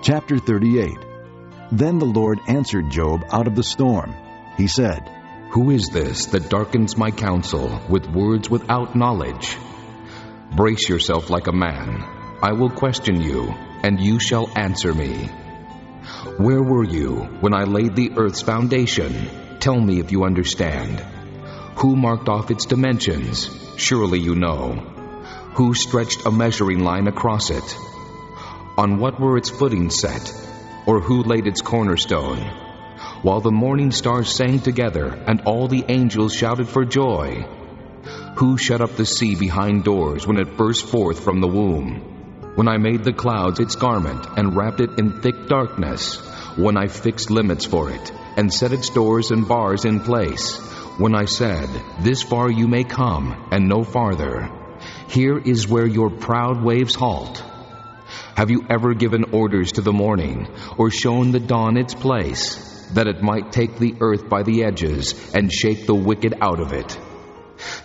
Chapter 38. Then the Lord answered Job out of the storm. He said, Who is this that darkens my counsel with words without knowledge? Brace yourself like a man. I will question you, and you shall answer me. Where were you when I laid the earth's foundation? Tell me if you understand. Who marked off its dimensions? Surely you know. Who stretched a measuring line across it? On what were its footings set? Or who laid its cornerstone? While the morning stars sang together, and all the angels shouted for joy. Who shut up the sea behind doors when it burst forth from the womb? When I made the clouds its garment, and wrapped it in thick darkness, when I fixed limits for it, and set its doors and bars in place, when I said, This far you may come, and no farther. Here is where your proud waves halt. Have you ever given orders to the morning, or shown the dawn its place, that it might take the earth by the edges, and shake the wicked out of it?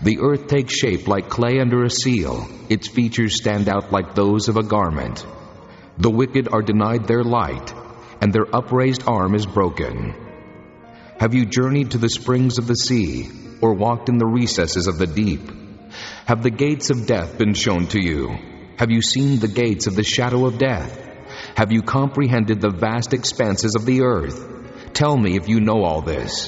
The earth takes shape like clay under a seal. Its features stand out like those of a garment. The wicked are denied their light, and their upraised arm is broken. Have you journeyed to the springs of the sea, or walked in the recesses of the deep? Have the gates of death been shown to you? Have you seen the gates of the shadow of death? Have you comprehended the vast expanses of the earth? Tell me if you know all this.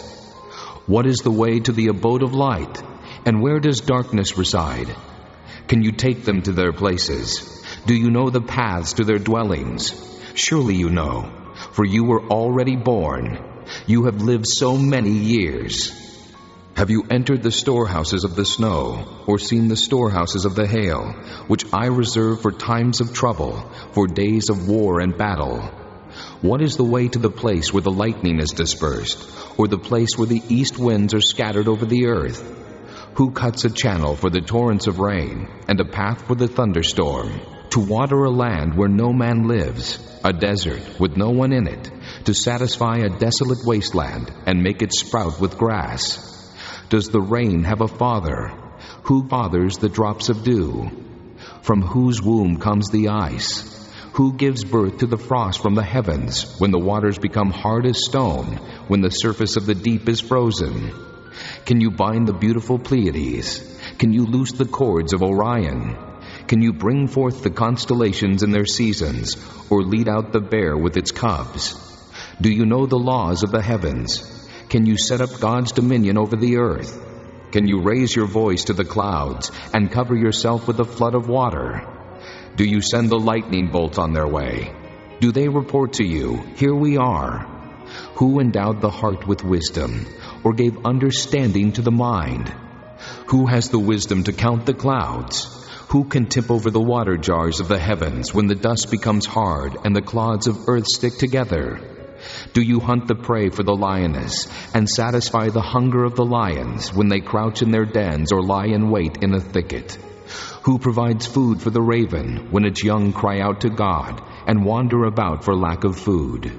What is the way to the abode of light? And where does darkness reside? Can you take them to their places? Do you know the paths to their dwellings? Surely you know, for you were already born. You have lived so many years. Have you entered the storehouses of the snow, or seen the storehouses of the hail, which I reserve for times of trouble, for days of war and battle? What is the way to the place where the lightning is dispersed, or the place where the east winds are scattered over the earth? Who cuts a channel for the torrents of rain, and a path for the thunderstorm, to water a land where no man lives, a desert with no one in it, to satisfy a desolate wasteland, and make it sprout with grass? Does the rain have a father? Who fathers the drops of dew? From whose womb comes the ice? Who gives birth to the frost from the heavens, when the waters become hard as stone, when the surface of the deep is frozen? Can you bind the beautiful Pleiades? Can you loose the cords of Orion? Can you bring forth the constellations in their seasons, or lead out the bear with its cubs? Do you know the laws of the heavens? Can you set up God's dominion over the earth? Can you raise your voice to the clouds, and cover yourself with a flood of water? Do you send the lightning bolts on their way? Do they report to you, Here we are? Who endowed the heart with wisdom, or gave understanding to the mind? Who has the wisdom to count the clouds? Who can tip over the water jars of the heavens when the dust becomes hard and the clods of earth stick together? Do you hunt the prey for the lioness, and satisfy the hunger of the lions when they crouch in their dens or lie in wait in a thicket? Who provides food for the raven when its young cry out to God and wander about for lack of food?